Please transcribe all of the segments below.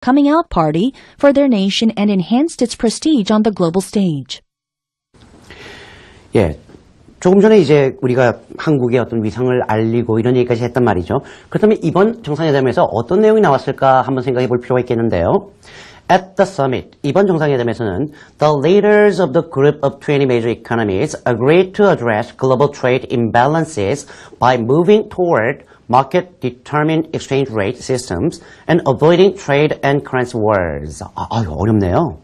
coming out party for their nation and enhanced its prestige on the global stage. 예. 조금 전에 이제 우리가 한국의 어떤 위상을 알리고 이런 얘기까지 했단 말이죠. 그렇다면 이번 정상회담에서 어떤 내용이 나왔을까 한번 생각해 볼 필요가 있겠는데요. At the summit, 이번 정상회담에서는 the leaders of the group of 20 major economies agreed to address global trade imbalances by moving toward market-determined exchange rate systems and avoiding trade and currency wars. 이거 어렵네요.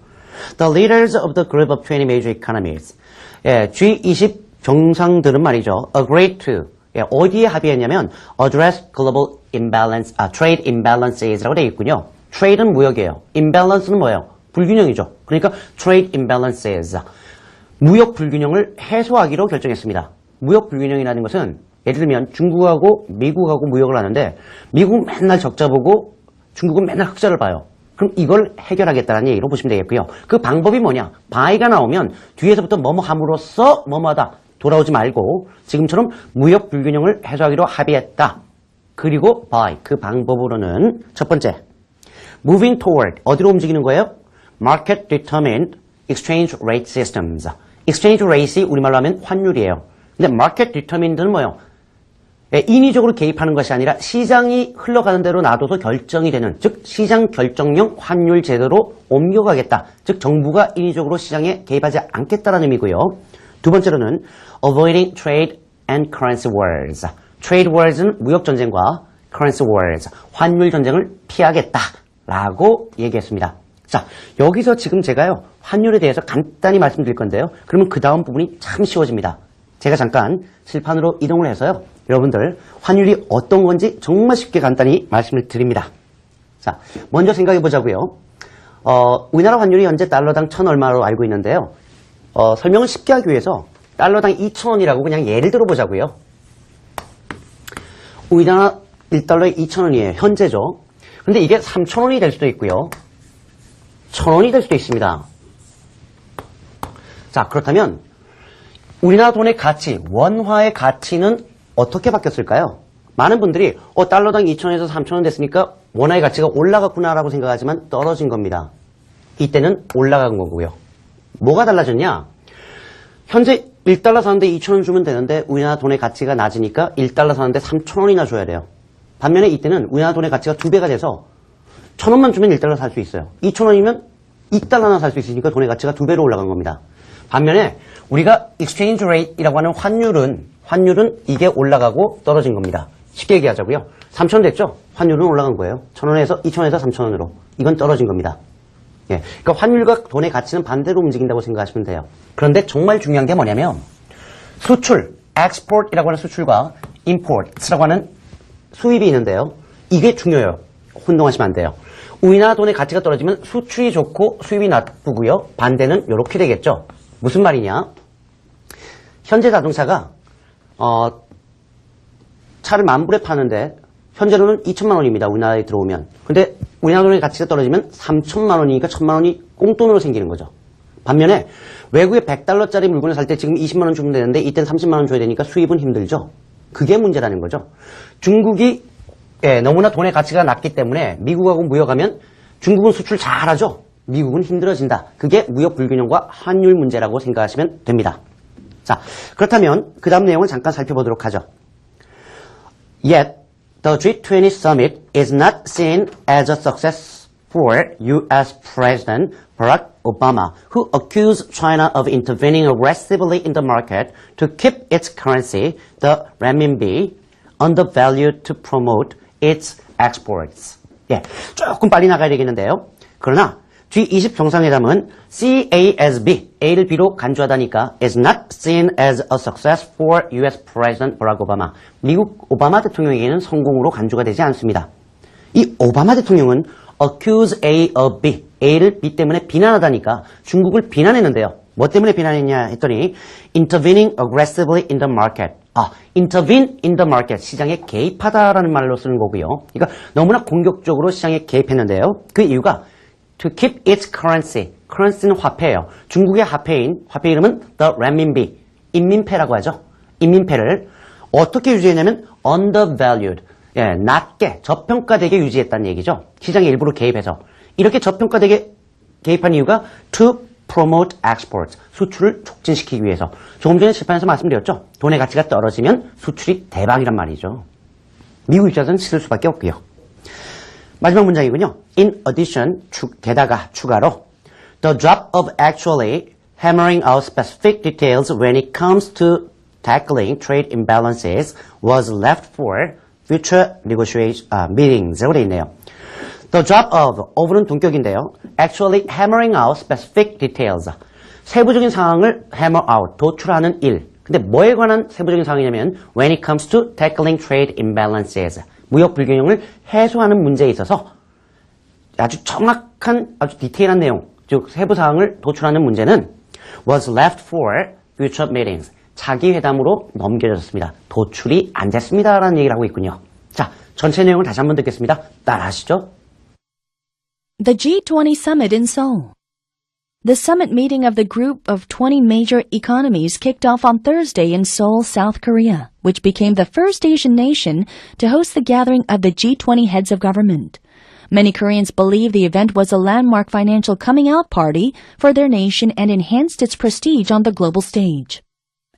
The leaders of the group of 20 major economies. 예, G20 정상들은 말이죠. agreed to. 예, 어디에 합의했냐면 address global imbalance, trade imbalances라고 되어 있군요. trade는 무역이에요. imbalance는 뭐예요? 불균형이죠. 그러니까 trade imbalances. 무역 불균형을 해소하기로 결정했습니다. 무역 불균형이라는 것은 예를 들면 중국하고 미국하고 무역을 하는데 미국은 맨날 적자 보고 중국은 맨날 흑자를 봐요. 그럼 이걸 해결하겠다는 얘기로 보시면 되겠고요. 그 방법이 뭐냐? by가 나오면 뒤에서부터 뭐뭐 함으로써 뭐뭐하다. 돌아오지 말고 지금처럼 무역 불균형을 해소하기로 합의했다. 그리고 by, 그 방법으로는 첫 번째, moving toward, 어디로 움직이는 거예요? market determined exchange rate systems. exchange rate이 우리말로 하면 환율이에요. 근데 market determined는 뭐예요? 인위적으로 개입하는 것이 아니라 시장이 흘러가는 대로 놔둬서 결정이 되는, 즉 시장 결정형 환율 제도로 옮겨가겠다. 즉 정부가 인위적으로 시장에 개입하지 않겠다는 의미고요. 두 번째로는 avoiding trade and currency wars. trade wars는 무역 전쟁과 currency wars, 환율 전쟁을 피하겠다라고 얘기했습니다. 자, 여기서 지금 제가요 환율에 대해서 간단히 말씀드릴 건데요. 그러면 그 다음 부분이 참 쉬워집니다. 제가 잠깐 칠판으로 이동을 해서요. 여러분들 환율이 어떤 건지 정말 쉽게 간단히 말씀을 드립니다. 자, 먼저 생각해 보자고요. 우리나라 환율이 현재 달러당 1,000 얼마로 알고 있는데요. 설명을 쉽게 하기 위해서 달러당 2,000원이라고 그냥 예를 들어 보자고요. 우리나라 1달러에 2,000원이에요. 현재죠. 근데 이게 3,000원이 될 수도 있고요. 1,000원이 될 수도 있습니다. 자, 그렇다면 우리나라 돈의 가치, 원화의 가치는 어떻게 바뀌었을까요? 많은 분들이 달러당 2,000원에서 3,000원 됐으니까 원화의 가치가 올라갔구나라고 생각하지만 떨어진 겁니다. 이때는 올라간 거고요. 뭐가 달라졌냐? 현재 1달러 사는데 2,000원 주면 되는데 우리나라 돈의 가치가 낮으니까 1달러 사는데 3,000원이나 줘야 돼요. 반면에 이때는 우리나라 돈의 가치가 2배가 돼서 1,000원만 주면 1달러 살 수 있어요. 2,000원이면 2달러나 살 수 있으니까 돈의 가치가 2배로 올라간 겁니다. 반면에 우리가 exchange rate이라고 하는 환율은 이게 올라가고 떨어진 겁니다. 쉽게 얘기하자고요. 3,000원 됐죠? 환율은 올라간 거예요. 1,000원에서 2,000원에서 3,000원으로. 이건 떨어진 겁니다. 예, 그러니까 환율과 돈의 가치는 반대로 움직인다고 생각하시면 돼요. 그런데 정말 중요한 게 뭐냐면 수출, export이라고 하는 수출과 imports라고 하는 수입이 있는데요. 이게 중요해요. 혼동하시면 안 돼요. 우리나라 돈의 가치가 떨어지면 수출이 좋고 수입이 나쁘고요. 반대는 이렇게 되겠죠. 무슨 말이냐? 현재 자동차가 차를 10,000불에 파는데 현재로는 2,000만 원입니다. 우리나라에 들어오면. 근데 우리나라 돈의 가치가 떨어지면 3,000만 원이니까 1,000만 원이 꽁돈으로 생기는 거죠. 반면에 외국에 100달러짜리 물건을 살 때 지금 20만 원 주면 되는데 이때는 30만 원 줘야 되니까 수입은 힘들죠. 그게 문제라는 거죠. 중국이 너무나 돈의 가치가 낮기 때문에 미국하고 무역하면 중국은 수출 잘하죠. 미국은 힘들어진다. 그게 무역 불균형과 환율 문제라고 생각하시면 됩니다. 자, 그렇다면 그 다음 내용을 잠깐 살펴보도록 하죠. Yet, the G20 summit is not seen as a success for U.S. President Barack Obama, who accused China of intervening aggressively in the market to keep its currency, the renminbi, undervalued to promote its exports. 예, 조금 빨리 나가야 되겠는데요. 그러나 G20 정상회담은 CASB, A를 B로 간주하다니까 is not seen as a success for U.S. President Barack Obama. 미국 오바마 대통령에게는 성공으로 간주가 되지 않습니다. 이 오바마 대통령은 accuse A of B, A를 B 때문에 비난하다니까 중국을 비난했는데요. 뭐 때문에 비난했냐 했더니 intervening aggressively in the market. intervene in the market, 시장에 개입하다라는 말로 쓰는 거고요. 그러니까 너무나 공격적으로 시장에 개입했는데요. 그 이유가 to keep its currency, currency는 화폐예요. 중국의 화폐 이름은 the renminbi, 인민폐라고 하죠. 인민폐를 어떻게 유지했냐면 undervalued, 낮게, 저평가되게 유지했다는 얘기죠. 시장에 일부러 개입해서. 이렇게 저평가되게 개입한 이유가 to promote exports, 수출을 촉진시키기 위해서. 조금 전에 실판에서 말씀드렸죠. 돈의 가치가 떨어지면 수출이 대박이란 말이죠. 미국 입장에서는 싫을 수밖에 없고요. 마지막 문장이군요. In addition, 게다가 추가로 the job of actually hammering out specific details when it comes to tackling trade imbalances was left for future meetings라고 되어 있네요. The job of는 동격인데요. Actually hammering out specific details. 세부적인 상황을 hammer out, 도출하는 일. 근데 뭐에 관한 세부적인 상황이냐면 when it comes to tackling trade imbalances. 무역 불균형을 해소하는 문제에 있어서 아주 정확한, 아주 디테일한 내용, 즉 세부 사항을 도출하는 문제는 was left for future meetings. 차기 회담으로 넘겨졌습니다. 도출이 안 됐습니다라는 얘기를 하고 있군요. 자, 전체 내용을 다시 한번 듣겠습니다. 따라하시죠. The G20 summit in Seoul. The summit meeting of the group of 20 major economies kicked off on Thursday in Seoul, South Korea, which became the first Asian nation to host the gathering of the G20 heads of government. Many Koreans believe the event was a landmark financial coming-out party for their nation and enhanced its prestige on the global stage.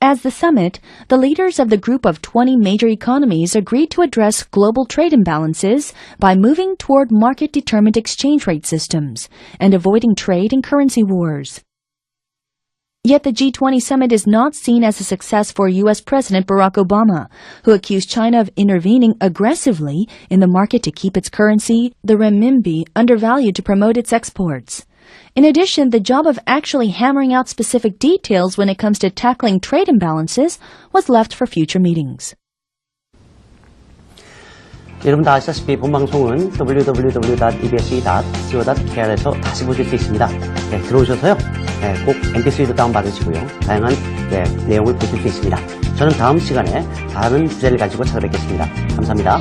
As the summit, the leaders of the group of 20 major economies agreed to address global trade imbalances by moving toward market-determined exchange rate systems and avoiding trade and currency wars. Yet the G20 summit is not seen as a success for U.S. President Barack Obama, who accused China of intervening aggressively in the market to keep its currency, the renminbi, undervalued to promote its exports. In addition, the job of actually hammering out specific details when it comes to tackling trade imbalances was left for future meetings. 여러분 다 아시다시피 본방송은 www.ebs.co.kr에서 다시 보실 수 있습니다. 네, 들어오셔서요. 네, 꼭 mp3도 다운받으시고요. 다양한 내용을 보실 수 있습니다. 저는 다음 시간에 다른 주제를 가지고 찾아뵙겠습니다. 감사합니다.